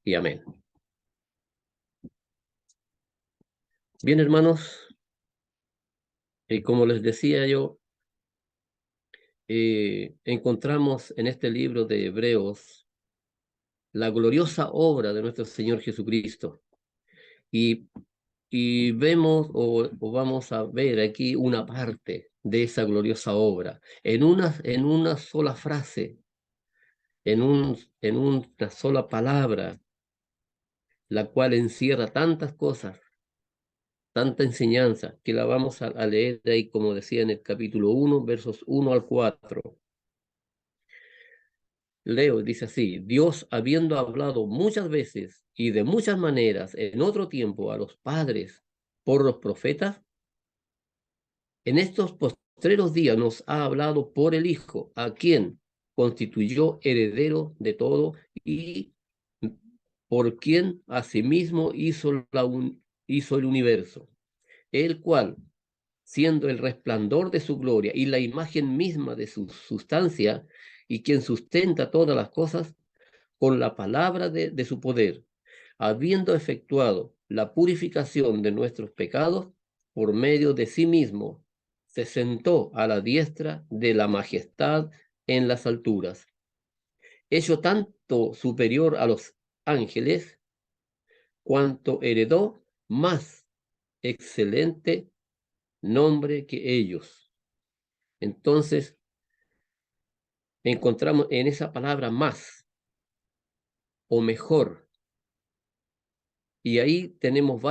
y amén. Bien, hermanos, como les decía yo, encontramos en este libro de Hebreos la gloriosa obra de nuestro Señor Jesucristo. Y, y vemos o vamos a ver aquí una parte de esa gloriosa obra en una sola frase, en una sola palabra, la cual encierra tantas cosas, tanta enseñanza, que la vamos a leer ahí, como decía en el capítulo 1, versos 1 al 4. Leo, dice así: Dios, habiendo hablado muchas veces y de muchas maneras en otro tiempo a los padres por los profetas, en estos postreros días nos ha hablado por el Hijo, a quien constituyó heredero de todo y por quien asimismo hizo el universo, el cual, siendo el resplandor de su gloria y la imagen misma de su sustancia, y quien sustenta todas las cosas con la palabra de su poder, habiendo efectuado la purificación de nuestros pecados por medio de sí mismo, se sentó a la diestra de la majestad en las alturas, hecho tanto superior a los ángeles, cuanto heredó más excelente nombre que ellos. Entonces, encontramos en esa palabra más o mejor, y ahí tenemos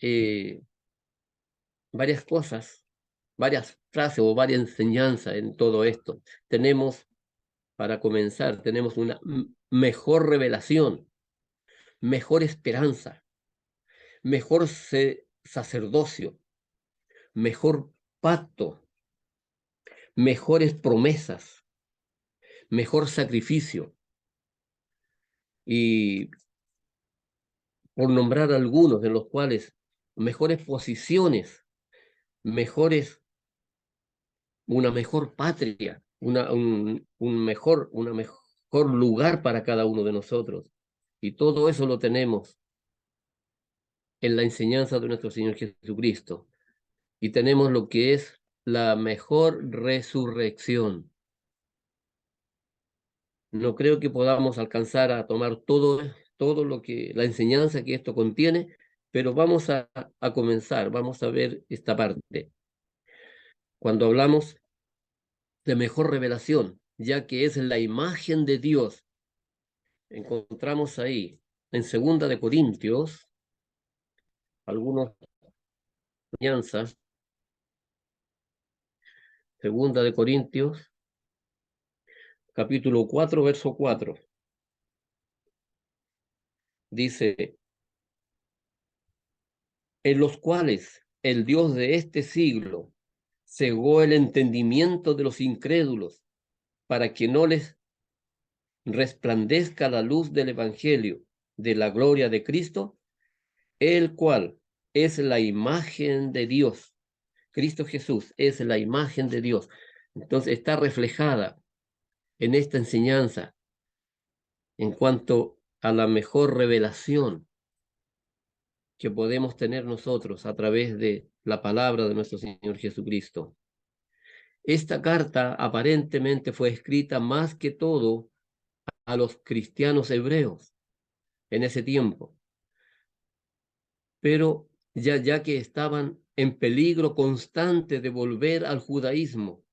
eh, varias cosas, varias frases o varias enseñanzas en todo esto. Tenemos, para comenzar, tenemos una mejor revelación, mejor esperanza, mejor sacerdocio, mejor pacto, mejores promesas, mejor sacrificio. Y por nombrar algunos de los cuales, mejores posiciones, mejores, una mejor patria, una mejor lugar para cada uno de nosotros. Y todo eso lo tenemos en la enseñanza de nuestro Señor Jesucristo. Y tenemos lo que es la mejor resurrección. No creo que podamos alcanzar a tomar todo lo que, la enseñanza que esto contiene, pero vamos a comenzar, vamos a ver esta parte. Cuando hablamos de mejor revelación, ya que es la imagen de Dios, encontramos ahí en Segunda de Corintios algunas enseñanzas. Segunda de Corintios, capítulo 4, verso 4. Dice: en los cuales el Dios de este siglo cegó el entendimiento de los incrédulos, para que no les resplandezca la luz del Evangelio de la gloria de Cristo, el cual es la imagen de Dios. Cristo Jesús es la imagen de Dios. Entonces está reflejada en esta enseñanza en cuanto a la mejor revelación que podemos tener nosotros a través de la palabra de nuestro Señor Jesucristo. Esta carta aparentemente fue escrita más que todo a los cristianos hebreos en ese tiempo, pero ya que estaban en peligro constante de volver al judaísmo,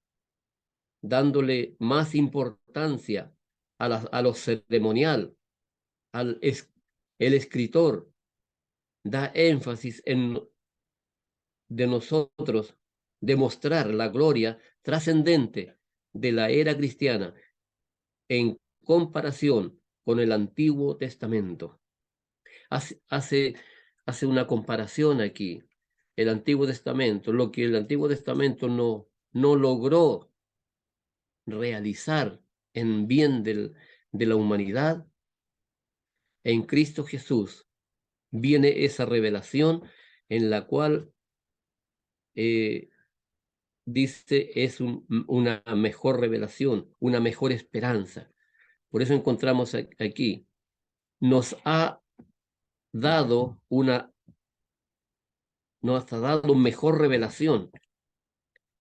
dándole más importancia a lo ceremonial, al el escritor da énfasis en de nosotros demostrar la gloria trascendente de la era cristiana en comparación con el Antiguo Testamento. Hace, hace, hace una comparación aquí. El Antiguo Testamento, lo que el Antiguo Testamento no logró realizar en bien de la humanidad, en Cristo Jesús viene esa revelación en la cual eh, dice es una mejor revelación, una mejor esperanza. Por eso encontramos aquí, nos ha dado nos ha dado mejor revelación.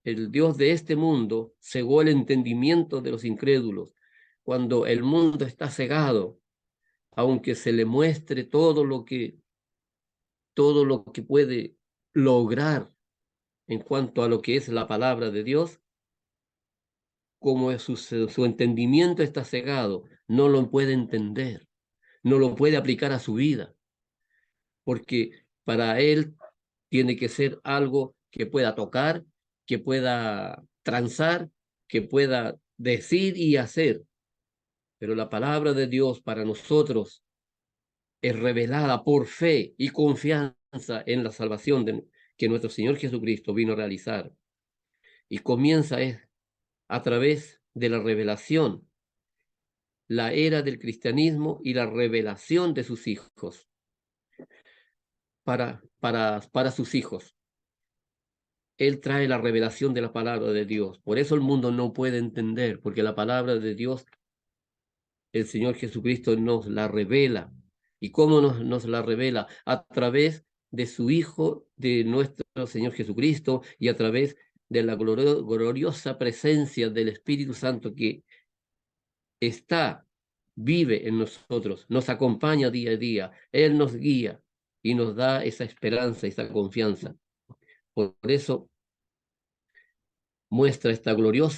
El Dios de este mundo cegó el entendimiento de los incrédulos. Cuando el mundo está cegado, aunque se le muestre todo lo que puede lograr en cuanto a lo que es la palabra de Dios, como su entendimiento está cegado, no lo puede entender, no lo puede aplicar a su vida, porque para él tiene que ser algo que pueda tocar, que pueda transar, que pueda decir y hacer. Pero la palabra de Dios para nosotros es revelada por fe y confianza en la salvación que nuestro Señor Jesucristo vino a realizar. Y comienza a través de la revelación, la era del cristianismo y la revelación de sus hijos, para sus hijos. Él trae la revelación de la palabra de Dios. Por eso el mundo no puede entender, porque la palabra de Dios, el Señor Jesucristo nos la revela. ¿Y cómo nos la revela? A través de su Hijo, de nuestro Señor Jesucristo, y a través de la gloriosa presencia del Espíritu Santo que vive en nosotros, nos acompaña día a día. Él nos guía y nos da esa esperanza, esa confianza. Por eso muestra esta gloria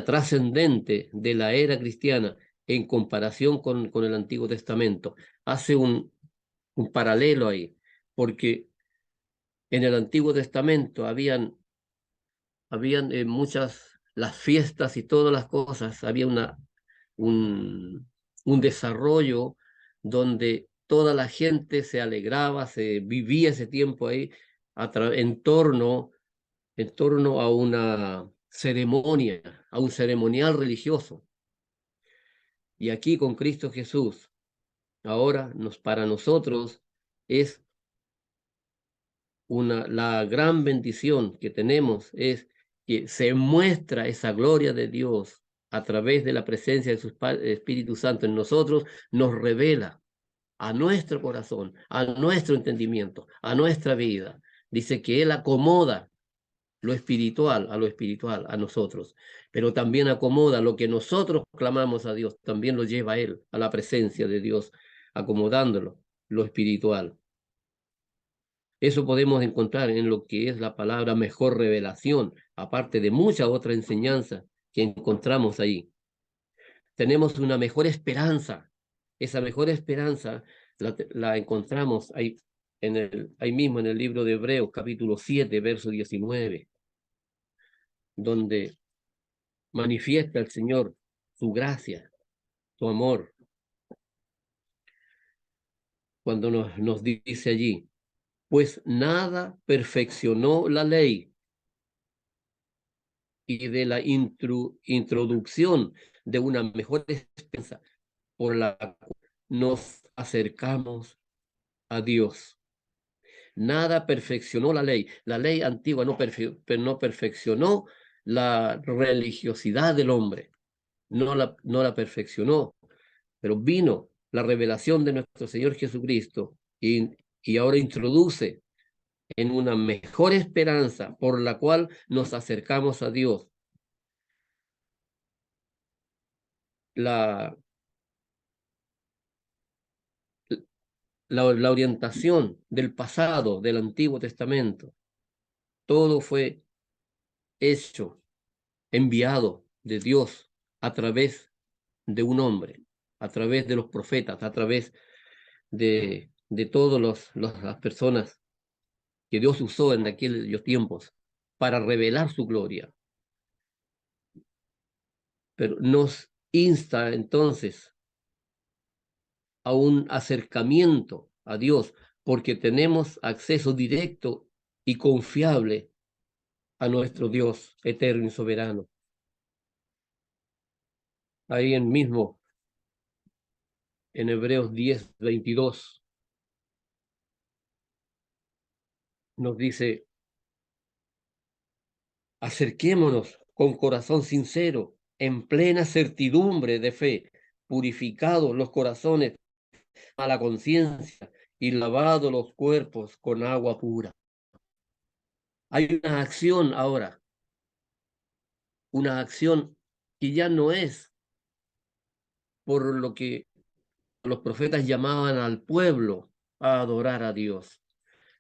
trascendente de la era cristiana en comparación con el Antiguo Testamento. Hace un paralelo ahí, porque en el Antiguo Testamento habían las fiestas y todas las cosas, había un desarrollo donde toda la gente se alegraba, se vivía ese tiempo ahí en torno a una ceremonia, a un ceremonial religioso. Y aquí con Cristo Jesús, ahora para nosotros es la gran bendición que tenemos es que se muestra esa gloria de Dios a través de la presencia de su Espíritu Santo en nosotros, nos revela a nuestro corazón, a nuestro entendimiento, a nuestra vida. Dice que Él acomoda lo espiritual a lo espiritual, a nosotros, pero también acomoda lo que nosotros clamamos a Dios, también lo lleva a Él, a la presencia de Dios, acomodándolo, lo espiritual. Eso podemos encontrar en lo que es la palabra mejor revelación, aparte de mucha otra enseñanza que encontramos ahí. Tenemos una mejor esperanza. Esa mejor esperanza la encontramos ahí mismo en el libro de Hebreos, capítulo 7, verso 19, donde manifiesta el Señor su gracia, su amor, cuando nos dice allí, pues nada perfeccionó la ley y de la introducción de una mejor esperanza por la cual nos acercamos a Dios. Nada perfeccionó la ley. La ley antigua no perfeccionó la religiosidad del hombre, no la perfeccionó, pero vino la revelación de nuestro Señor Jesucristo y ahora introduce en una mejor esperanza por la cual nos acercamos a Dios. La, la orientación del pasado, del Antiguo Testamento, todo fue hecho, enviado de Dios a través de un hombre, a través de los profetas, a través de todas las personas que Dios usó en aquellos tiempos para revelar su gloria. Pero nos insta entonces a un acercamiento a Dios, porque tenemos acceso directo y confiable a nuestro Dios eterno y soberano. Ahí en mismo, en Hebreos 10:22, nos dice, acerquémonos con corazón sincero en plena certidumbre de fe, purificados los corazones a la conciencia y lavados los cuerpos con agua pura. Hay una acción ahora, una acción que ya no es por lo que los profetas llamaban al pueblo a adorar a Dios.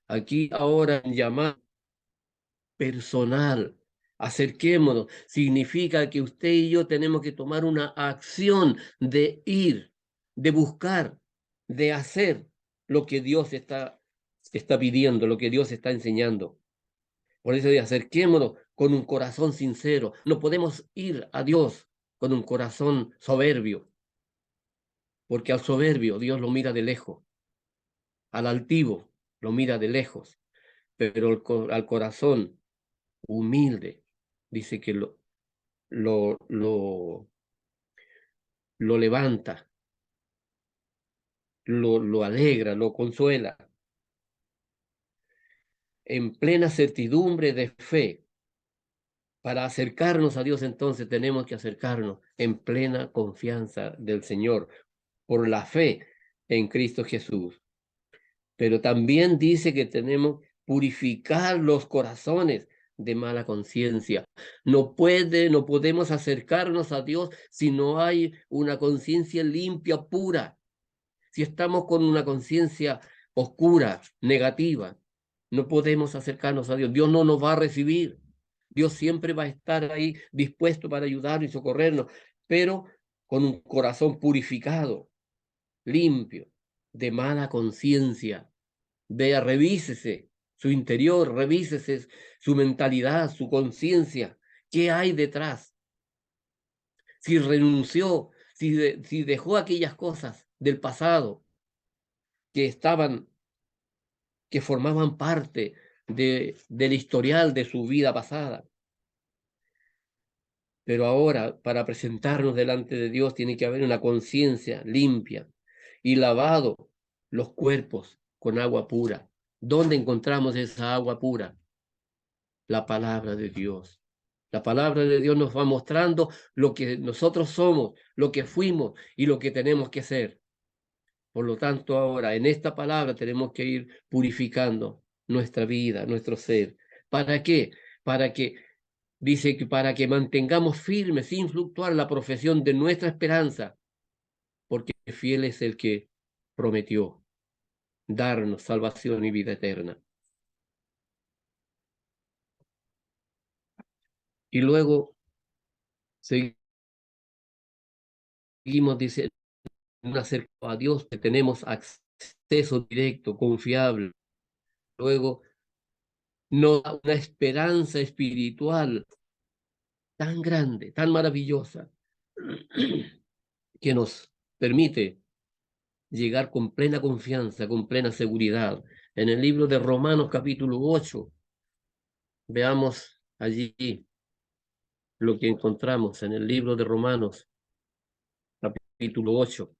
Aquí ahora llamar personal. Acerquémonos. Significa que usted y yo tenemos que tomar una acción de ir, de buscar, de hacer lo que Dios está pidiendo, lo que Dios está enseñando. Por eso de acerquémonos con un corazón sincero. No podemos ir a Dios con un corazón soberbio, porque al soberbio Dios lo mira de lejos, al altivo lo mira de lejos, pero al corazón humilde dice que lo, lo, lo levanta, lo alegra, lo consuela. En plena certidumbre de fe, para acercarnos a Dios entonces tenemos que acercarnos en plena confianza del Señor, por la fe en Cristo Jesús. Pero también dice que tenemos que purificar los corazones de mala conciencia. No podemos acercarnos a Dios si no hay una conciencia limpia, pura. Si estamos con una conciencia oscura, negativa, no podemos acercarnos a Dios. Dios no nos va a recibir. Dios siempre va a estar ahí dispuesto para ayudarnos y socorrernos, pero con un corazón purificado, limpio, de mala conciencia. Vea, revísese su interior, revísese su mentalidad, su conciencia. ¿Qué hay detrás? Si renunció, si dejó aquellas cosas del pasado que estaban, que formaban parte del historial de su vida pasada. Pero ahora, para presentarnos delante de Dios, tiene que haber una conciencia limpia y lavado los cuerpos con agua pura. ¿Dónde encontramos esa agua pura? La palabra de Dios. La palabra de Dios nos va mostrando lo que nosotros somos, lo que fuimos y lo que tenemos que ser. Por lo tanto, ahora en esta palabra tenemos que ir purificando nuestra vida, nuestro ser. ¿Para qué? Para que, dice que para que mantengamos firme, sin fluctuar, la profesión de nuestra esperanza, porque fiel es el que prometió darnos salvación y vida eterna. Y luego seguimos, dice, acercado a Dios, que tenemos acceso directo, confiable. Luego, nos da una esperanza espiritual tan grande, tan maravillosa, que nos permite llegar con plena confianza, con plena seguridad. En el libro de Romanos capítulo 8, veamos allí lo que encontramos en el libro de Romanos capítulo 8.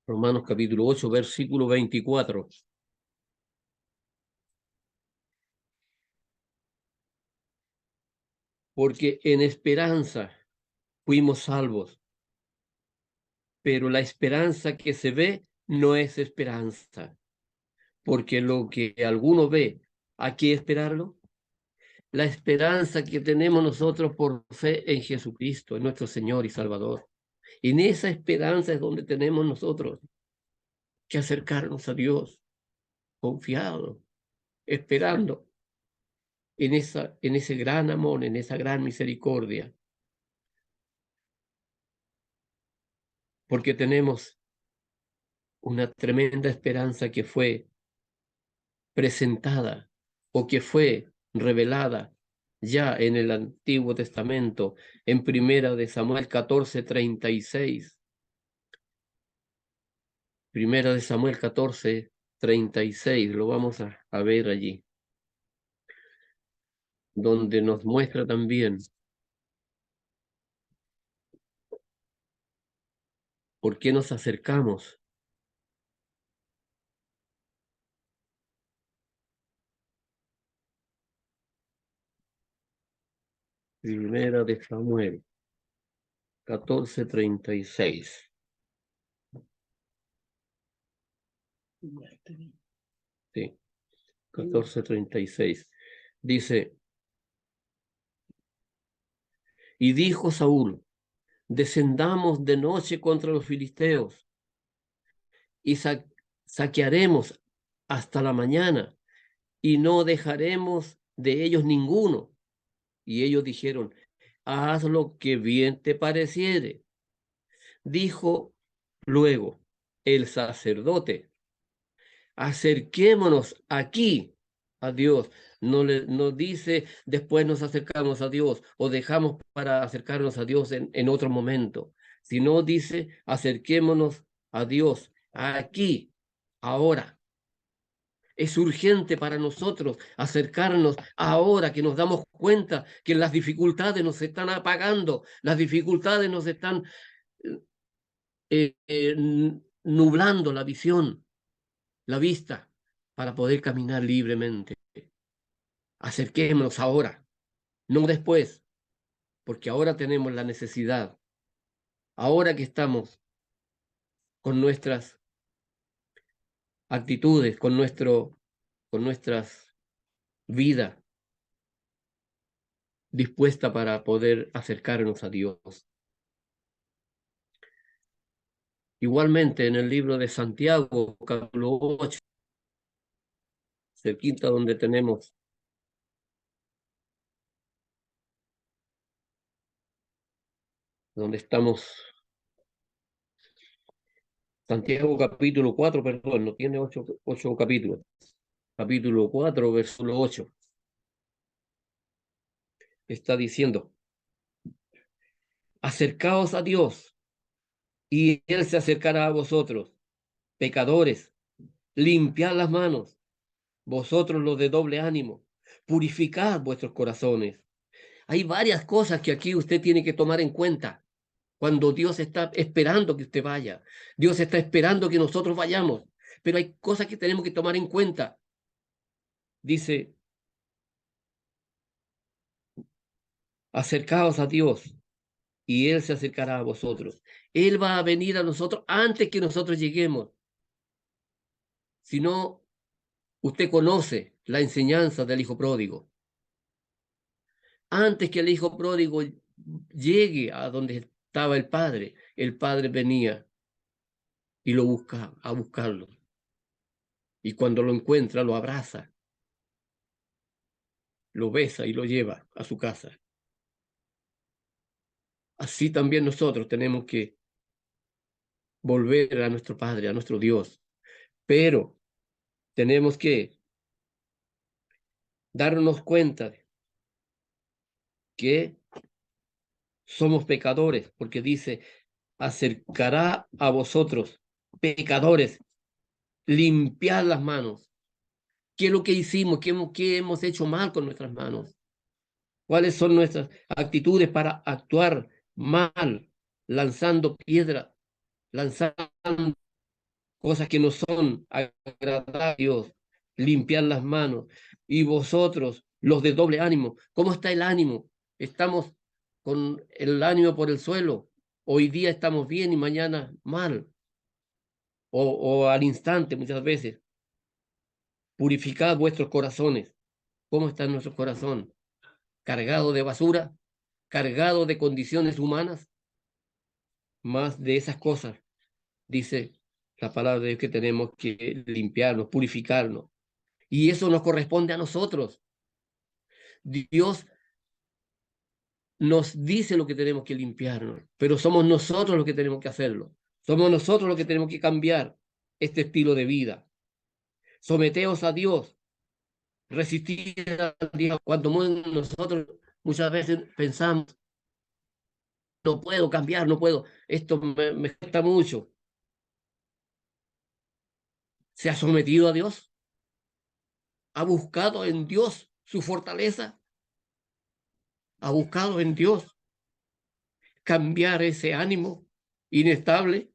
Romanos capítulo 8, versículo 24. Porque en esperanza fuimos salvos, pero la esperanza que se ve no es esperanza, porque lo que alguno ve, ¿a qué esperarlo? La esperanza que tenemos nosotros por fe en Jesucristo, en nuestro Señor y Salvador. En esa esperanza es donde tenemos nosotros que acercarnos a Dios, confiados, esperando en ese gran amor, en esa gran misericordia, porque tenemos una tremenda esperanza que fue presentada o que fue revelada ya en el Antiguo Testamento, en Primera de Samuel 14:36. Primera de Samuel 14:36, lo vamos a ver allí, donde nos muestra también por qué nos acercamos Primera de Samuel, 14:36. Sí, 14:36. Dice, y dijo Saúl, descendamos de noche contra los filisteos y saquearemos hasta la mañana y no dejaremos de ellos ninguno. Y ellos dijeron, haz lo que bien te pareciere. Dijo luego el sacerdote, acerquémonos aquí a Dios. No dice después nos acercamos a Dios o dejamos para acercarnos a Dios en otro momento, sino dice acerquémonos a Dios aquí, ahora. Es urgente para nosotros acercarnos ahora que nos damos cuenta que las dificultades nos están apagando, las dificultades nos están nublando la visión, la vista, para poder caminar libremente. Acerquémonos ahora, no después, porque ahora tenemos la necesidad, ahora que estamos con nuestras actitudes, con nuestras vidas dispuesta para poder acercarnos a Dios. Igualmente en el libro de Santiago, capítulo 8, cerquita donde tenemos, donde estamos, Santiago capítulo 4, perdón, no tiene ocho capítulos. Capítulo 4, versículo 8, está diciendo, acercaos a Dios y Él se acercará a vosotros, pecadores, limpiad las manos, vosotros los de doble ánimo, purificad vuestros corazones. Hay varias cosas que aquí usted tiene que tomar en cuenta cuando Dios está esperando que usted vaya. Dios está esperando que nosotros vayamos, pero hay cosas que tenemos que tomar en cuenta. Dice, acercaos a Dios y Él se acercará a vosotros. Él va a venir a nosotros antes que nosotros lleguemos. Si no, usted conoce la enseñanza del hijo pródigo. Antes que el hijo pródigo llegue a donde estaba el padre venía y lo busca a buscarlo. Y cuando lo encuentra, lo abraza, lo besa y lo lleva a su casa. Así también nosotros tenemos que volver a nuestro Padre, a nuestro Dios. Pero tenemos que darnos cuenta que somos pecadores, porque dice, acercará a vosotros, pecadores, limpiad las manos. ¿Qué es lo que hicimos? ¿Qué hemos hecho mal con nuestras manos? ¿Cuáles son nuestras actitudes para actuar mal, lanzando piedras, lanzando cosas que no son agradables a Dios, limpiar las manos? Y vosotros, los de doble ánimo, ¿cómo está el ánimo? ¿Estamos con el ánimo por el suelo? Hoy día estamos bien y mañana mal, o al instante muchas veces. Purificad vuestros corazones. ¿Cómo está nuestro corazón? ¿Cargado de basura? ¿Cargado de condiciones humanas? Más de esas cosas, dice la palabra de Dios, que tenemos que limpiarnos, purificarnos. Y eso nos corresponde a nosotros. Dios nos dice lo que tenemos que limpiarnos, pero somos nosotros los que tenemos que hacerlo. Somos nosotros los que tenemos que cambiar este estilo de vida. Someteos a Dios, resistir al diablo. Cuando nosotros muchas veces pensamos, no puedo cambiar, no puedo, esto me cuesta mucho. ¿Se ha sometido a Dios? ¿Ha buscado en Dios su fortaleza? ¿Ha buscado en Dios cambiar ese ánimo inestable?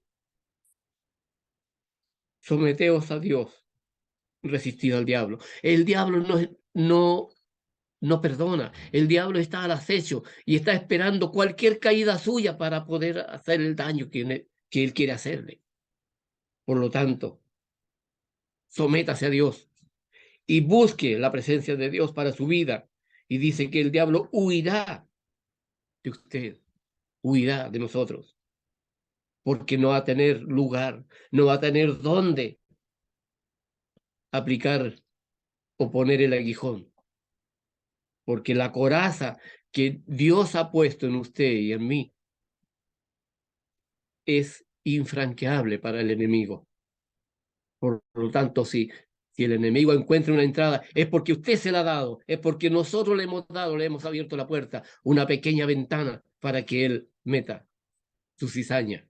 Someteos a Dios, resistid al diablo. El diablo no no perdona. El diablo está al acecho y está esperando cualquier caída suya para poder hacer el daño que él quiere hacerle. Por lo tanto, sométase a Dios y busque la presencia de Dios para su vida. Y dice que el diablo huirá de usted, huirá de nosotros, porque no va a tener lugar, no va a tener dónde aplicar o poner el aguijón, porque la coraza que Dios ha puesto en usted y en mí es infranqueable para el enemigo. Por lo tanto, si el enemigo encuentra una entrada, es porque usted se la ha dado, es porque nosotros le hemos dado, le hemos abierto la puerta, una pequeña ventana para que él meta su cizaña.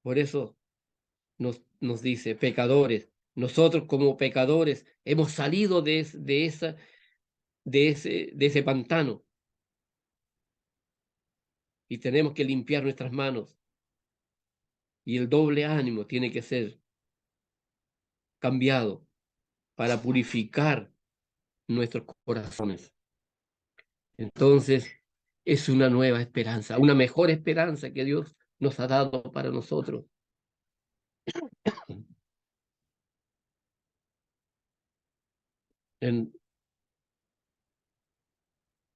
Por eso nos dice, pecadores, nosotros como pecadores hemos salido de ese pantano y tenemos que limpiar nuestras manos. Y el doble ánimo tiene que ser cambiado para purificar nuestros corazones. Entonces, es una nueva esperanza, una mejor esperanza que Dios nos ha dado para nosotros. En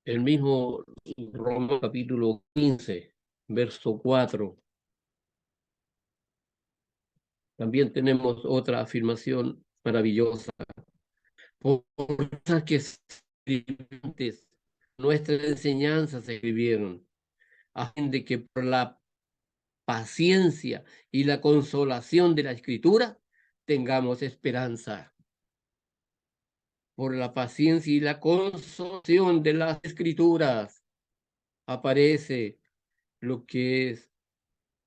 el mismo Romanos capítulo 15, verso 4, también tenemos otra afirmación maravillosa. Por cosas que antes nuestras enseñanzas se escribieron, a fin de que por la paciencia y la consolación de la Escritura tengamos esperanza. Por la paciencia y la consolación de las Escrituras aparece lo que es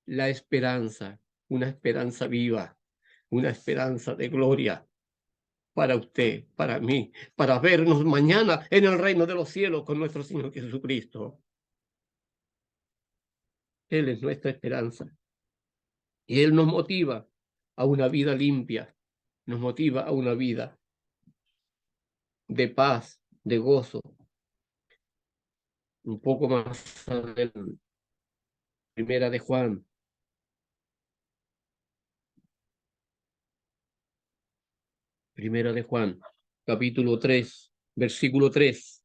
la esperanza, una esperanza viva, una esperanza de gloria para usted, para mí, para vernos mañana en el reino de los cielos con nuestro Señor Jesucristo. Él es nuestra esperanza y Él nos motiva a una vida limpia, nos motiva a una vida de paz, de gozo. Un poco más adelante, primera de Juan, primera de Juan, capítulo 3, versículo 3.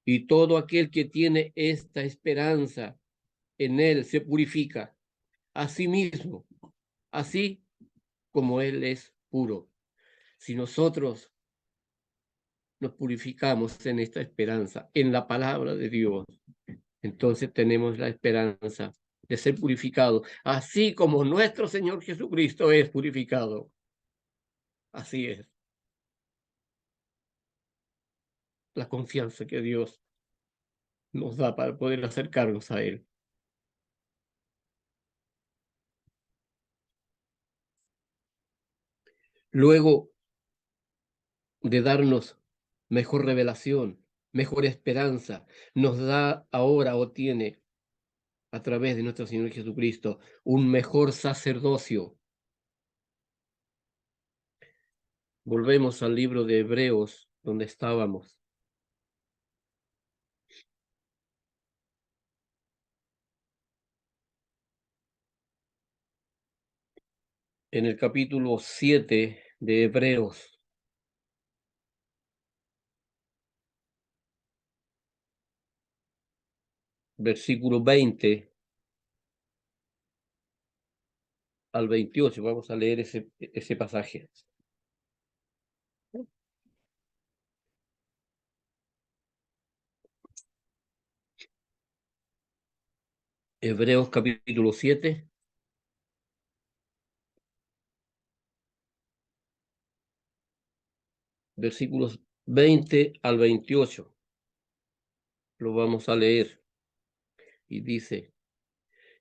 Y todo aquel que tiene esta esperanza en Él se purifica a sí mismo, así como Él es puro. Si nosotros nos purificamos en esta esperanza, en la palabra de Dios, entonces tenemos la esperanza de ser purificados, así como nuestro Señor Jesucristo es purificado. Así es la confianza que Dios nos da para poder acercarnos a Él. Luego de darnos mejor revelación, mejor esperanza, nos da ahora o tiene a través de nuestro Señor Jesucristo un mejor sacerdocio. Volvemos al libro de Hebreos, donde estábamos. En el capítulo 7 de Hebreos, versículo 20 al 28. Vamos a leer ese pasaje. Hebreos capítulo 7, versículos 20 al 28. Lo vamos a leer. Y dice,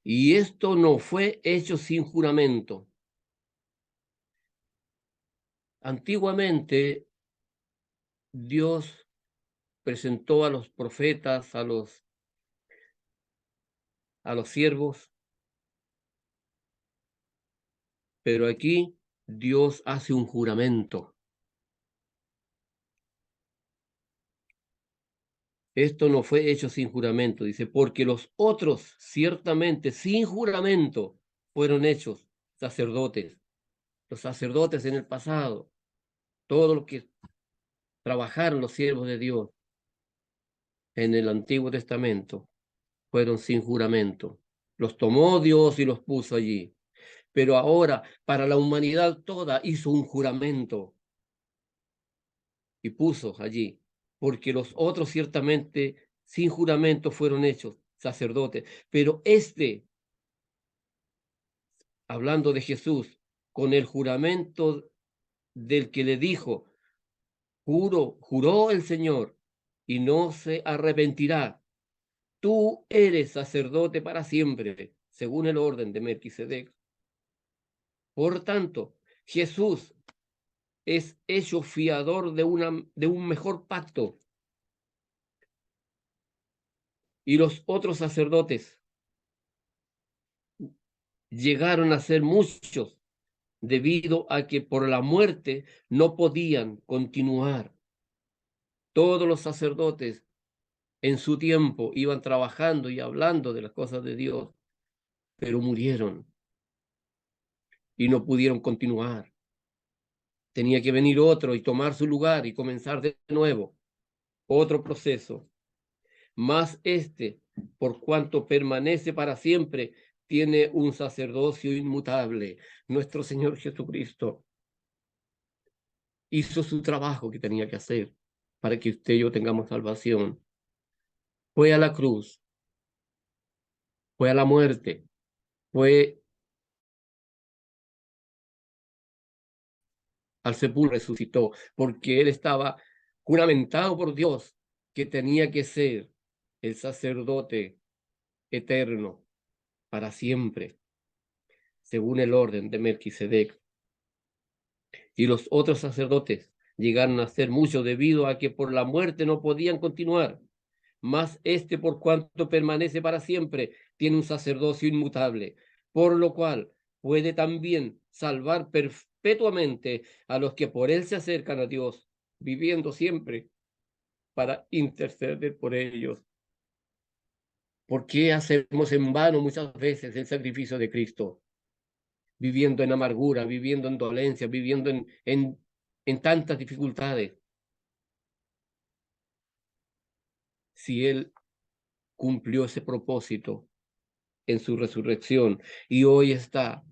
y esto no fue hecho sin juramento. Antiguamente, Dios presentó a los profetas, a los siervos, Pero aquí Dios hace un juramento. Esto no fue hecho sin juramento, dice, porque los otros ciertamente sin juramento fueron hechos sacerdotes. Los sacerdotes en el pasado, todos los que trabajaron los siervos de Dios en el Antiguo Testamento, fueron sin juramento. Los tomó Dios y los puso allí. Pero ahora, para la humanidad toda, hizo un juramento y puso allí, porque los otros ciertamente sin juramento fueron hechos sacerdotes, pero hablando de Jesús, con el juramento del que le dijo, juró el Señor y no se arrepentirá. Tú eres sacerdote para siempre, según el orden de Melquisedec. Por tanto, Jesús es hecho fiador de un mejor pacto. Y los otros sacerdotes llegaron a ser muchos debido a que por la muerte no podían continuar. Todos los sacerdotes en su tiempo iban trabajando y hablando de las cosas de Dios, pero murieron y no pudieron continuar. Tenía que venir otro y tomar su lugar y comenzar de nuevo, otro proceso. Mas por cuanto permanece para siempre, tiene un sacerdocio inmutable. Nuestro Señor Jesucristo hizo su trabajo que tenía que hacer para que usted y yo tengamos salvación. Fue a la cruz, fue a la muerte, fue al sepulcro, resucitó, porque él estaba juramentado por Dios que tenía que ser el sacerdote eterno para siempre, según el orden de Melquisedec. Y los otros sacerdotes llegaron a ser muchos debido a que por la muerte no podían continuar. Mas por cuanto permanece para siempre, tiene un sacerdocio inmutable, por lo cual puede también salvar perpetuamente a los que por él se acercan a Dios, viviendo siempre para interceder por ellos. ¿Por qué hacemos en vano muchas veces el sacrificio de Cristo? Viviendo en amargura, viviendo en dolencia, viviendo en tantas dificultades. Si Él cumplió ese propósito en su resurrección y hoy está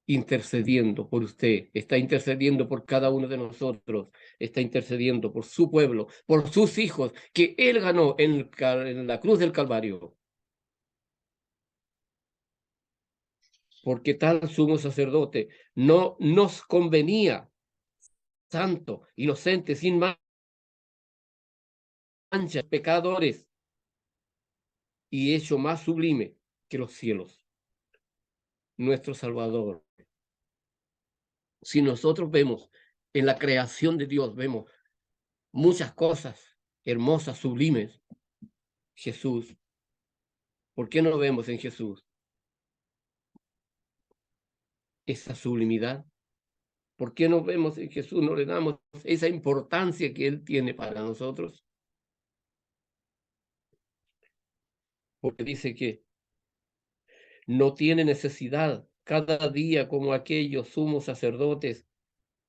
intercediendo por usted, está intercediendo por cada uno de nosotros, está intercediendo por su pueblo, por sus hijos, que Él ganó en la cruz del Calvario. Porque tal sumo sacerdote no nos convenía, santo, inocente, sin manchas, pecadores, y hecho más sublime que los cielos, nuestro Salvador. Si nosotros vemos en la creación de Dios, vemos muchas cosas hermosas, sublimes, Jesús, ¿por qué no vemos en Jesús esa sublimidad? ¿Por qué no vemos en Jesús, no le damos esa importancia que Él tiene para nosotros? Porque dice que no tiene necesidad cada día como aquellos sumos sacerdotes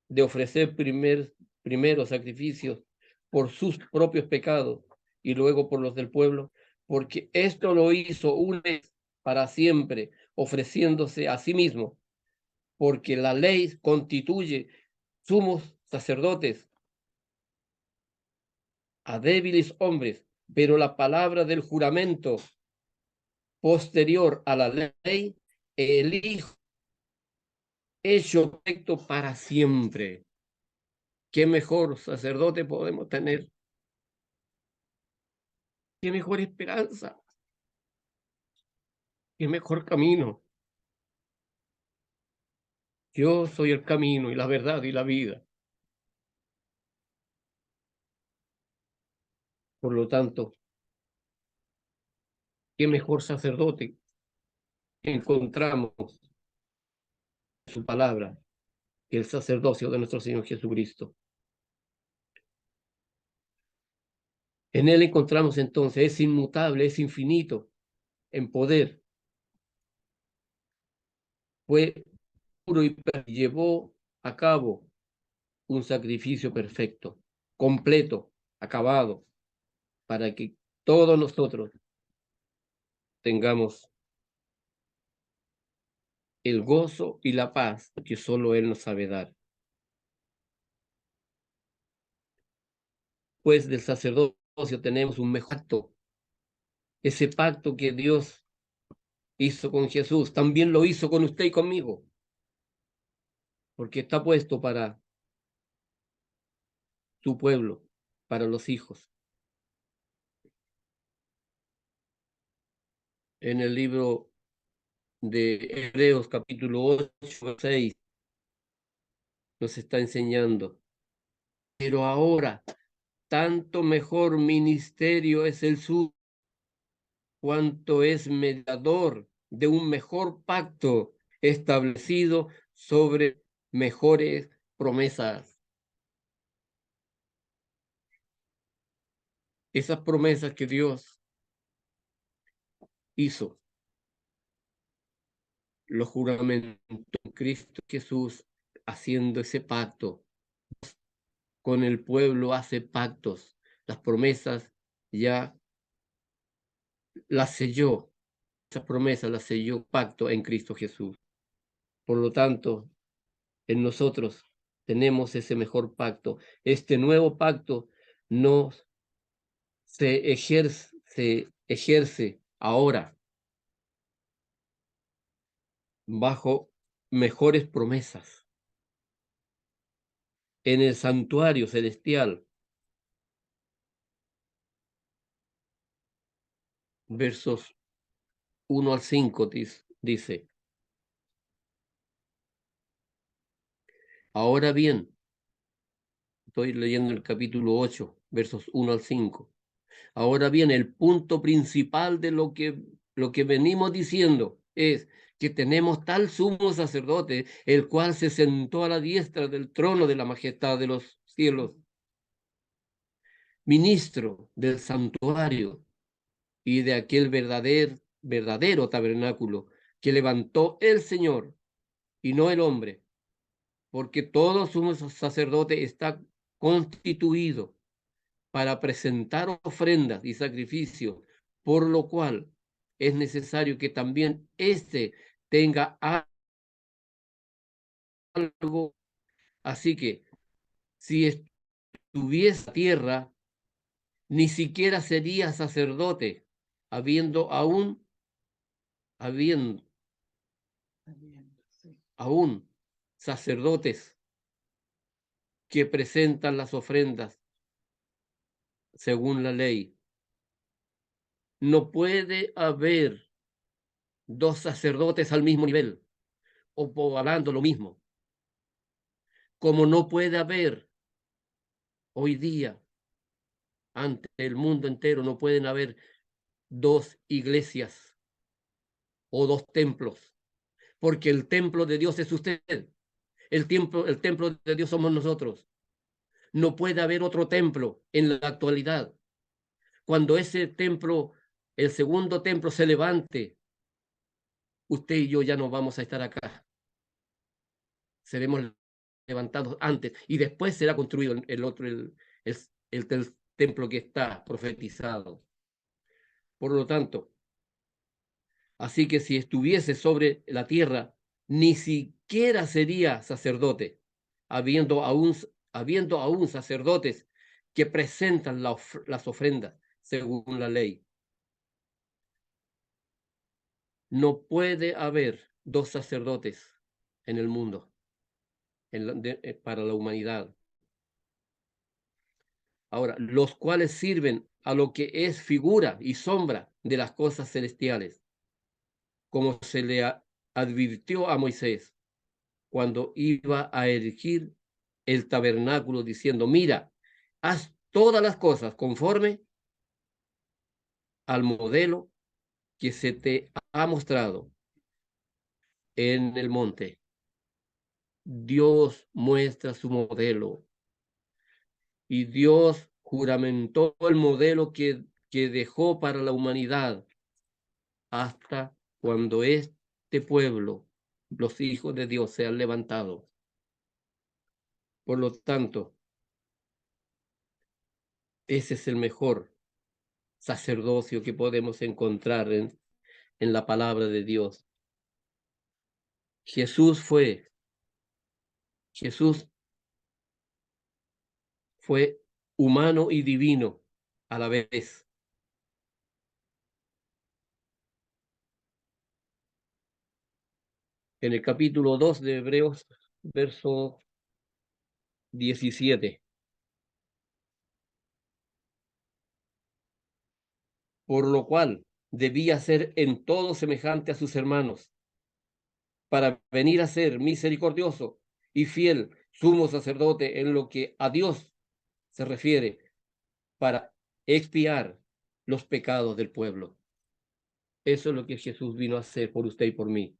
de ofrecer primeros sacrificios por sus propios pecados y luego por los del pueblo, porque esto lo hizo una vez para siempre, ofreciéndose a sí mismo, porque la ley constituye sumos sacerdotes a débiles hombres, pero la palabra del juramento posterior a la ley, el Hijo hecho perfecto para siempre. ¿Qué mejor sacerdote podemos tener? ¿Qué mejor esperanza? ¿Qué mejor camino? Yo soy el camino y la verdad y la vida. Por lo tanto, ¿qué mejor sacerdote encontramos su palabra, que el sacerdocio de nuestro Señor Jesucristo. En él encontramos entonces, es inmutable, es infinito en poder, fue puro y llevó a cabo un sacrificio perfecto, completo, acabado, para que todos nosotros tengamos el gozo y la paz que solo Él nos sabe dar. Pues del sacerdocio tenemos un mejor pacto, ese pacto que Dios hizo con Jesús, también lo hizo con usted y conmigo, porque está puesto para su pueblo, para los hijos. En el libro de Hebreos capítulo 8, 6, nos está enseñando. Pero ahora, tanto mejor ministerio es el suyo, cuanto es mediador de un mejor pacto establecido sobre mejores promesas. Esas promesas que Dios hizo, los juramentos en Cristo Jesús, haciendo ese pacto con el pueblo, hace pactos. Las promesas ya las selló, esas promesas las selló pacto en Cristo Jesús. Por lo tanto, en nosotros tenemos ese mejor pacto. Este nuevo pacto no se ejerce ahora bajo mejores promesas en el santuario celestial. Versos 1 al 5 dice, ahora bien, estoy leyendo el capítulo 8, versos 1 al 5. Ahora bien, el punto principal de lo que venimos diciendo es que tenemos tal sumo sacerdote, el cual se sentó a la diestra del trono de la majestad de los cielos, ministro del santuario y de aquel verdadero tabernáculo que levantó el Señor y no el hombre, porque todo sumo sacerdote está constituido para presentar ofrendas y sacrificios, por lo cual es necesario que también éste tenga algo. Así que si estuviese tierra, ni siquiera sería sacerdote, habiendo habiendo aún sacerdotes que presentan las ofrendas según la ley. No puede haber dos sacerdotes al mismo nivel o hablando lo mismo, como no puede haber hoy día ante el mundo entero, no pueden haber dos iglesias o dos templos, porque el templo de Dios es usted, el templo de Dios somos nosotros. No puede haber otro templo en la actualidad. Cuando ese templo, el segundo templo se levante, usted y yo ya no vamos a estar acá. Seremos levantados antes y después será construido el otro, el templo que está profetizado. Por lo tanto, así que si estuviese sobre la tierra, ni siquiera sería sacerdote, habiendo aún sacerdotes que presentan las ofrendas según la ley. No puede haber dos sacerdotes en el mundo para la humanidad. Ahora, los cuales sirven a lo que es figura y sombra de las cosas celestiales, como se le advirtió a Moisés cuando iba a erigir el tabernáculo, diciendo, mira, haz todas las cosas conforme al modelo que se te ha mostrado en el monte. Dios muestra su modelo y Dios juramentó el modelo que dejó para la humanidad hasta cuando este pueblo, los hijos de Dios, sean levantados. Por lo tanto, ese es el mejor sacerdocio que podemos encontrar en la palabra de Dios. Jesús fue humano y divino a la vez. En el capítulo 2 de Hebreos, verso 17. Por lo cual debía ser en todo semejante a sus hermanos, para venir a ser misericordioso y fiel sumo sacerdote en lo que a Dios se refiere, para expiar los pecados del pueblo. Eso es lo que Jesús vino a hacer por usted y por mí,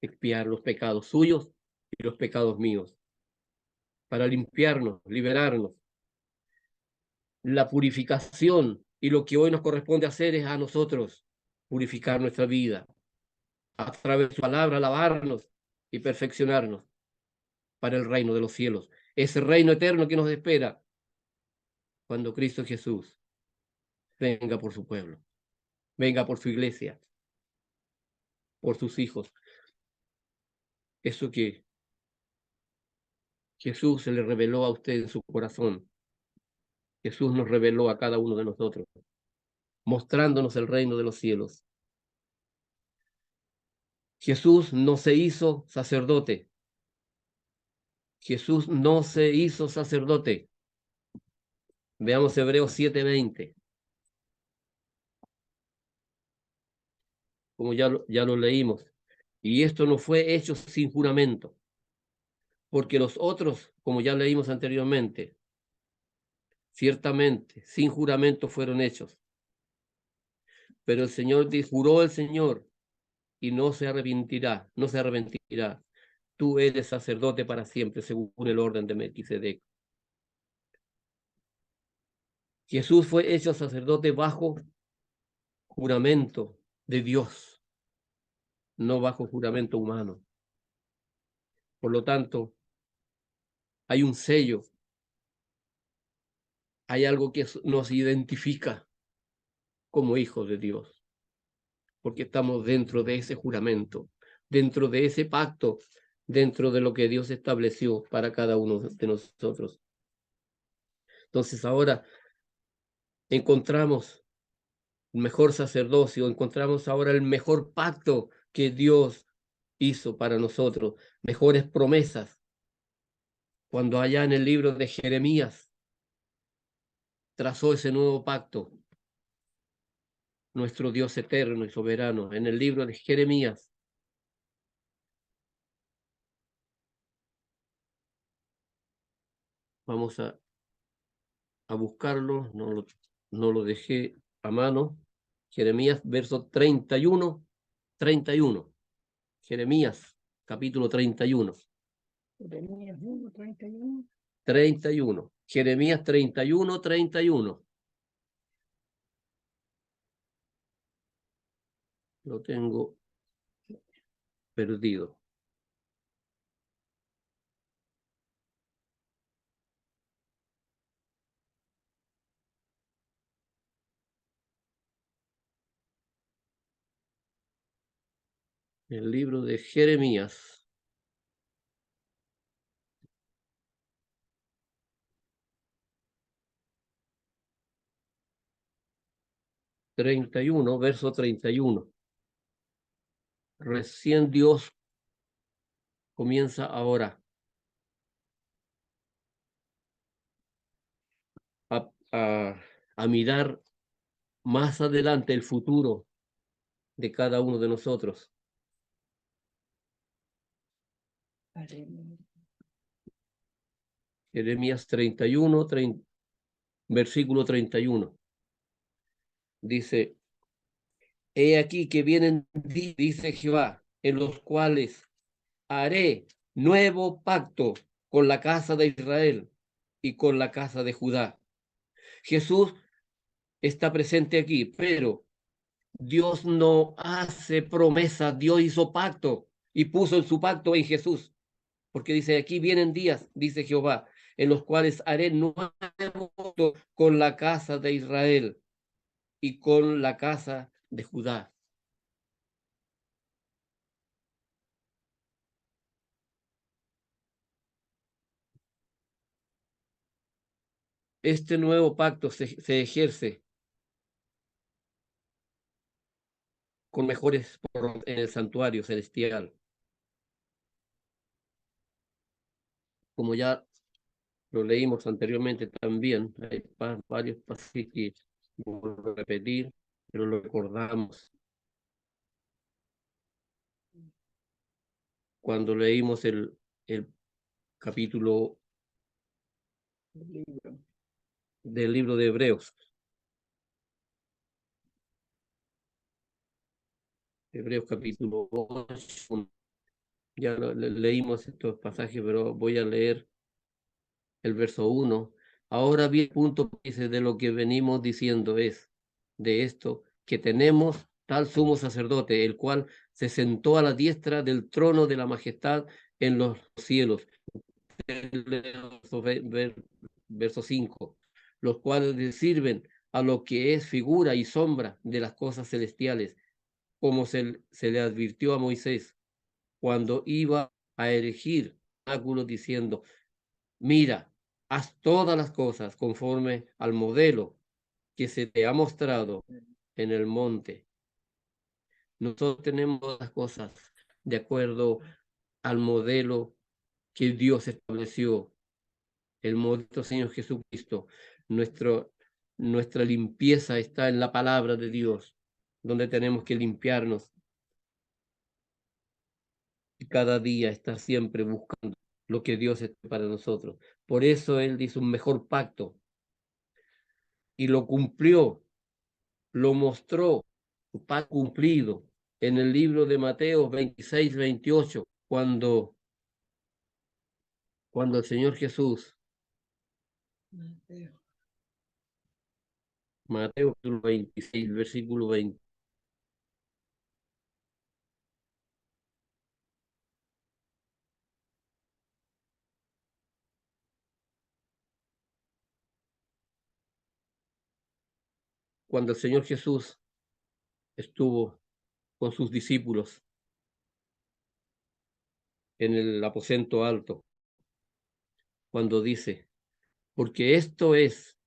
expiar los pecados suyos y los pecados míos, para limpiarnos, liberarnos. La purificación y lo que hoy nos corresponde hacer es a nosotros purificar nuestra vida, a través de su palabra, lavarnos y perfeccionarnos para el reino de los cielos, ese reino eterno que nos espera cuando Cristo Jesús venga por su pueblo, venga por su iglesia, por sus hijos. Eso que Jesús se le reveló a usted en su corazón, Jesús nos reveló a cada uno de nosotros, mostrándonos el reino de los cielos. Jesús no se hizo sacerdote. Jesús no se hizo sacerdote. Veamos Hebreos 7:20. Como ya lo leímos. Y esto no fue hecho sin juramento, porque los otros, como ya leímos anteriormente, ciertamente sin juramento fueron hechos. Pero el Señor juró el Señor y no se arrepentirá, no se arrepentirá. Tú eres sacerdote para siempre, según el orden de Melquisedec. Jesús fue hecho sacerdote bajo juramento de Dios, no bajo juramento humano. Por lo tanto, hay un sello, hay algo que nos identifica como hijos de Dios, porque estamos dentro de ese juramento, dentro de ese pacto, dentro de lo que Dios estableció para cada uno de nosotros. Entonces ahora encontramos el mejor sacerdocio, encontramos ahora el mejor pacto que Dios hizo para nosotros, mejores promesas. Cuando allá en el libro de Jeremías trazó ese nuevo pacto, nuestro Dios eterno y soberano, en el libro de Jeremías. Vamos a buscarlo, no lo dejé a mano. Jeremías, verso 31, 31. Jeremías, capítulo 31. Jeremías 1, 31. 31. Jeremías 31, 31. Lo tengo perdido. El libro de Jeremías. 31, verso 31. Recién Dios comienza ahora a, a, a mirar más adelante el futuro de cada uno de nosotros. Jeremías 31, versículo 31. Dice, he aquí que vienen, dice Jehová, en los cuales haré nuevo pacto con la casa de Israel y con la casa de Judá. Jesús está presente aquí, pero Dios no hace promesas, Dios hizo pacto y puso en su pacto en Jesús, porque dice, aquí vienen días, dice Jehová, en los cuales haré nuevo pacto con la casa de Israel y con la casa de Judá. Este nuevo pacto se ejerce con mejores en el santuario celestial, como ya lo leímos anteriormente también. Hay varios pasajes que vuelvo a repetir, pero lo recordamos cuando leímos el capítulo El libro. del libro de Hebreos. Hebreos capítulo 8. Ya leímos estos pasajes, pero voy a leer el verso 1. Ahora bien, el punto que dice de lo que venimos diciendo es de esto, que tenemos tal sumo sacerdote, el cual se sentó a la diestra del trono de la majestad en los cielos. Verso 5, los cuales sirven a lo que es figura y sombra de las cosas celestiales, como se le advirtió a Moisés cuando iba a erigir áculos diciendo, mira, haz todas las cosas conforme al modelo que se te ha mostrado en el monte. Nosotros tenemos las cosas de acuerdo al modelo que Dios estableció, el modelo Señor Jesucristo. Nuestra limpieza está en la palabra de Dios, donde tenemos que limpiarnos y cada día estar siempre buscando lo que Dios es para nosotros. Por eso Él hizo un mejor pacto y lo cumplió, lo mostró, su pacto cumplido en el libro de Mateo 26-28, cuando el Señor Jesús, Mateo. Mateo 26, versículo 20, cuando el Señor Jesús estuvo con sus discípulos en el aposento alto, cuando dice, porque esto es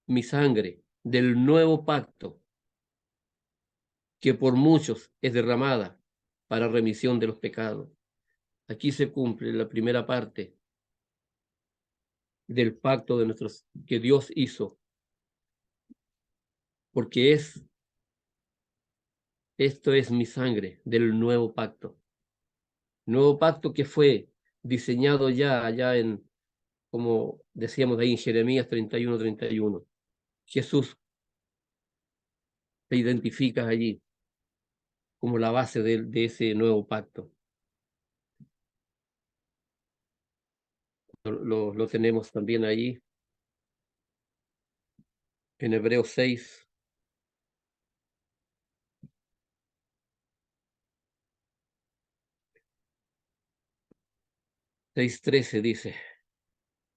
mi sangre del nuevo pacto, que por muchos es derramada para remisión de los pecados. Aquí se cumple la primera parte del pacto de nuestros que Dios hizo, porque esto es mi sangre del nuevo pacto que fue diseñado ya allá como decíamos ahí en Jeremías 31-31. Jesús te identificas allí como la base de ese nuevo pacto. Lo tenemos también ahí en Hebreos 6, 6:13 dice,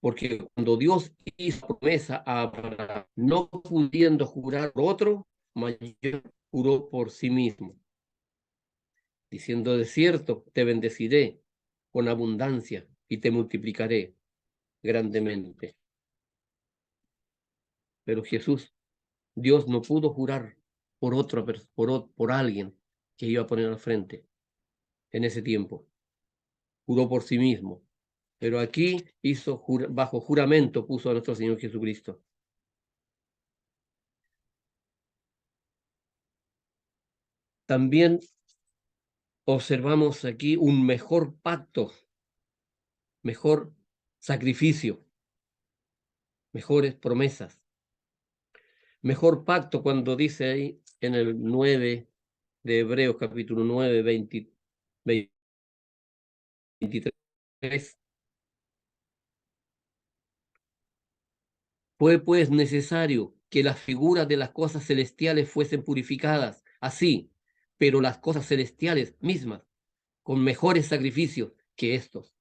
porque cuando Dios hizo promesa a Abraham, no pudiendo jurar por otro, mayor juró por sí mismo, diciendo, de cierto, te bendeciré con abundancia y te multiplicaré grandemente. Pero Jesús, Dios no pudo jurar por otro, por alguien que iba a poner al frente en ese tiempo. Juró por sí mismo. Pero aquí bajo juramento puso a nuestro Señor Jesucristo. También observamos aquí un mejor pacto, mejor sacrificio, mejores promesas. Mejor pacto cuando dice ahí en el 9 de Hebreos, capítulo 9, 20, 23. Fue pues necesario que las figuras de las cosas celestiales fuesen purificadas, así, pero las cosas celestiales mismas, con mejores sacrificios que estos,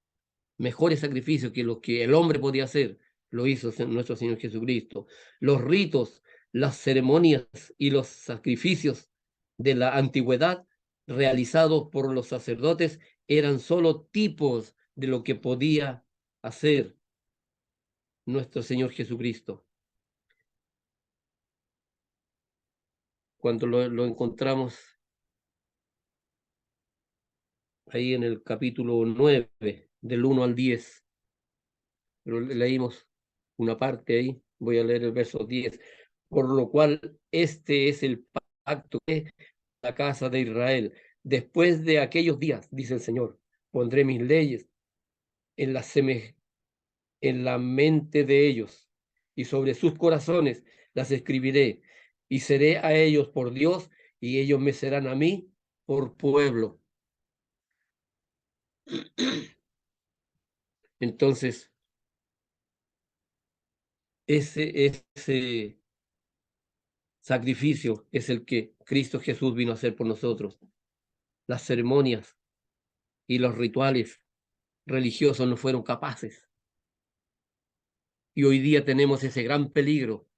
mejores sacrificios que los que el hombre podía hacer, lo hizo nuestro Señor Jesucristo. Los ritos, las ceremonias y los sacrificios de la antigüedad realizados por los sacerdotes eran solo tipos de lo que podía hacer nuestro Señor Jesucristo. Cuando lo encontramos ahí en el capítulo 9, del 1 al 10, pero leímos una parte ahí, voy a leer el verso 10. Por lo cual este es el pacto de la casa de Israel. Después de aquellos días, dice el Señor, pondré mis leyes en en la mente de ellos, y sobre sus corazones las escribiré, y seré a ellos por Dios, y ellos me serán a mí por pueblo. Entonces, ese sacrificio es el que Cristo Jesús vino a hacer por nosotros. Las ceremonias y los rituales religiosos no fueron capaces. Y hoy día tenemos ese gran peligro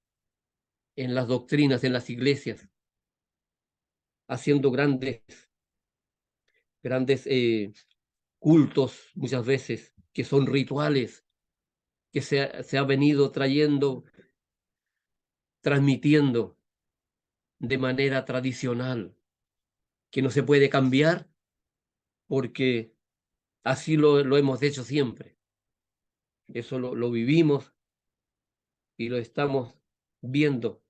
en las doctrinas, en las iglesias, haciendo grandes cultos muchas veces, que son rituales, que se ha venido transmitiendo de manera tradicional, que no se puede cambiar porque así lo hemos hecho siempre. Eso lo vivimos y lo estamos viendo,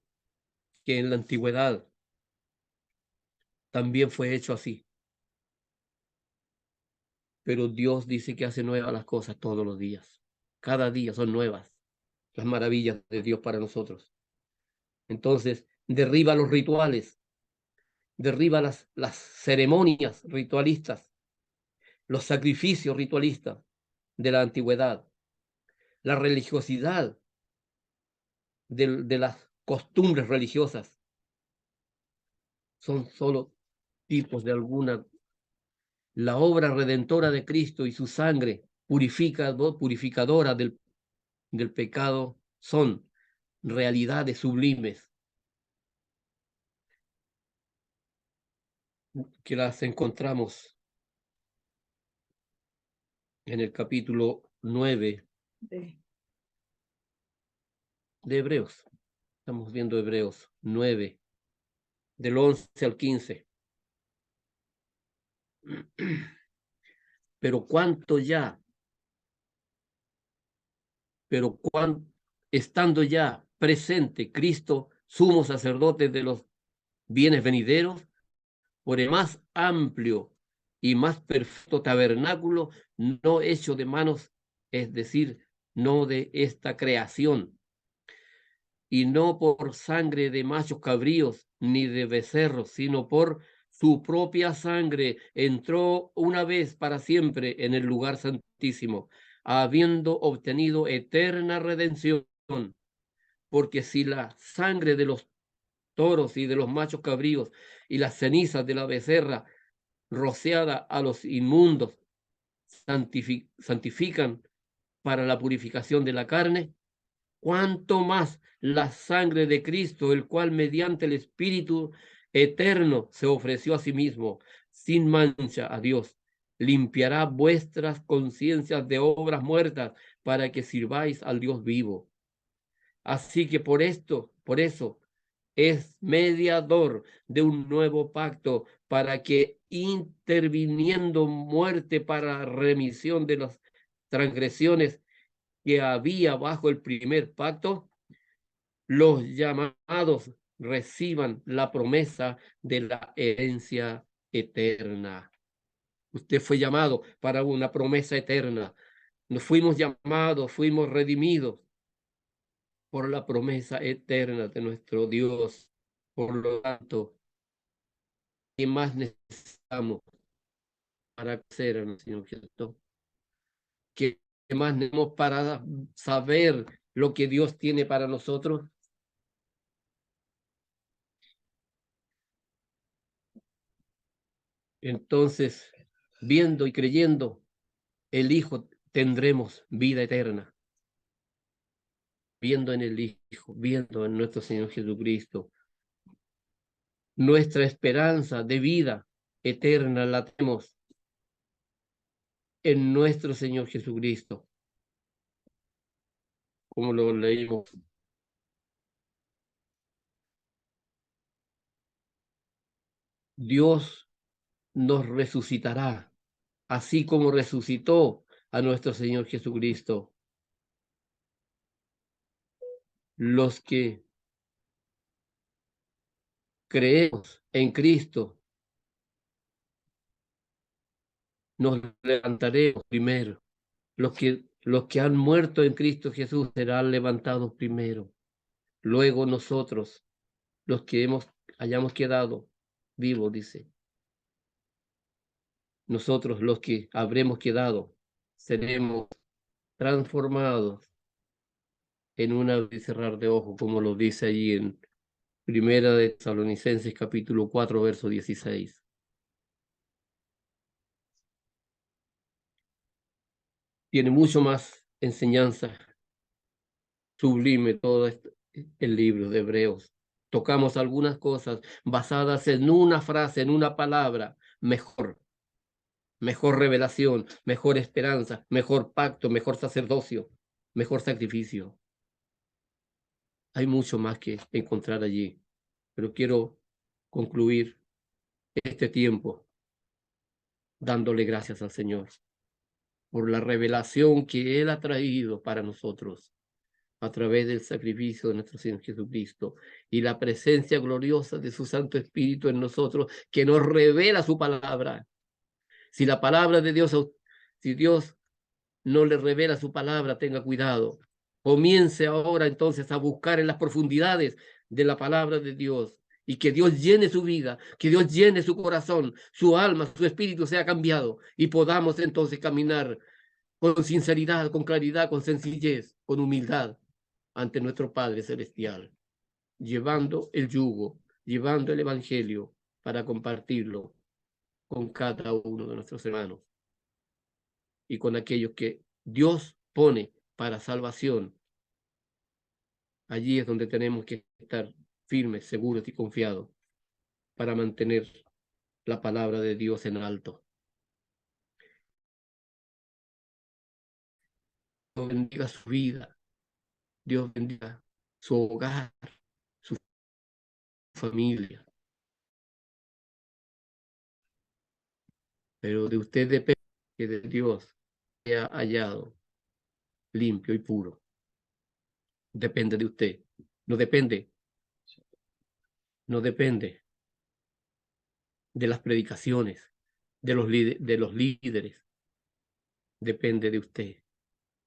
que en la antigüedad también fue hecho así. Pero Dios dice que hace nuevas las cosas todos los días. Cada día son nuevas las maravillas de Dios para nosotros. Entonces, derriba los rituales, derriba las ceremonias ritualistas, los sacrificios ritualistas de la antigüedad, la religiosidad de las costumbres religiosas. Son solo tipos de alguna. La obra redentora de Cristo y su sangre purificadora del pecado son realidades sublimes que las encontramos en el capítulo 9 de Hebreos. Estamos viendo Hebreos 9, del 11 al 15. Pero cuánto ya, pero estando ya presente Cristo, sumo sacerdote de los bienes venideros, por el más amplio y más perfecto tabernáculo, no hecho de manos, es decir, no de esta creación, y no por sangre de machos cabríos ni de becerros, sino por su propia sangre, entró una vez para siempre en el lugar santísimo, habiendo obtenido eterna redención. Porque si la sangre de los toros y de los machos cabríos y las cenizas de la becerra rociada a los inmundos santifican para la purificación de la carne, cuánto más la sangre de Cristo, el cual mediante el Espíritu eterno se ofreció a sí mismo sin mancha a Dios, limpiará vuestras conciencias de obras muertas para que sirváis al Dios vivo. Así que por eso es mediador de un nuevo pacto, para que interviniendo muerte para remisión de las transgresiones que había bajo el primer pacto, los llamados reciban la promesa de la herencia eterna. Usted fue llamado para una promesa eterna. Nos fuimos llamados, fuimos redimidos por la promesa eterna de nuestro Dios. Por lo tanto, ¿qué más necesitamos para crecer en el Señor Jesucristo? ¿Qué más tenemos para saber lo que Dios tiene para nosotros? Entonces, viendo y creyendo, el Hijo tendremos vida eterna. Viendo en el Hijo, viendo en nuestro Señor Jesucristo, nuestra esperanza de vida eterna la tenemos en nuestro Señor Jesucristo, como lo leímos. Dios nos resucitará, así como resucitó a nuestro Señor Jesucristo. Los que creemos en Cristo, nos levantaremos primero. Los que han muerto en Cristo Jesús serán levantados primero. Luego nosotros, los que hayamos quedado vivos, dice. Nosotros, los que habremos quedado, seremos transformados en un abrir y cerrar de ojos, como lo dice allí en Primera de Tesalonicenses, capítulo 4, verso 16. Tiene mucho más enseñanza sublime todo el libro de Hebreos. Tocamos algunas cosas basadas en una frase, en una palabra, mejor revelación, mejor esperanza, mejor pacto, mejor sacerdocio, mejor sacrificio. Hay mucho más que encontrar allí, pero quiero concluir este tiempo dándole gracias al Señor por la revelación que Él ha traído para nosotros a través del sacrificio de nuestro Señor Jesucristo y la presencia gloriosa de su Santo Espíritu en nosotros, que nos revela su palabra. Si la palabra de Dios, si Dios no le revela su palabra, tenga cuidado. Comience ahora entonces a buscar en las profundidades de la palabra de Dios y que Dios llene su vida, que Dios llene su corazón, su alma, su espíritu sea cambiado y podamos entonces caminar con sinceridad, con claridad, con sencillez, con humildad ante nuestro Padre Celestial, llevando el yugo, llevando el Evangelio para compartirlo con cada uno de nuestros hermanos y con aquellos que Dios pone para salvación. Allí es donde tenemos que estar firmes, seguros y confiados para mantener la palabra de Dios en alto. Dios bendiga su vida, Dios bendiga su hogar, su familia, pero de usted depende que de Dios sea hallado limpio y puro. Depende de usted, no depende, no depende de las predicaciones, de los líderes, depende de usted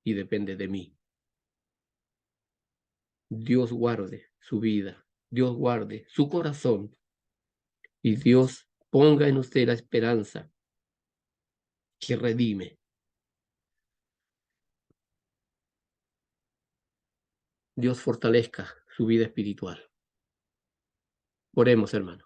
y depende de mí. Dios guarde su vida, Dios guarde su corazón y Dios ponga en usted la esperanza que redime. Dios fortalezca su vida espiritual. Oremos, hermano.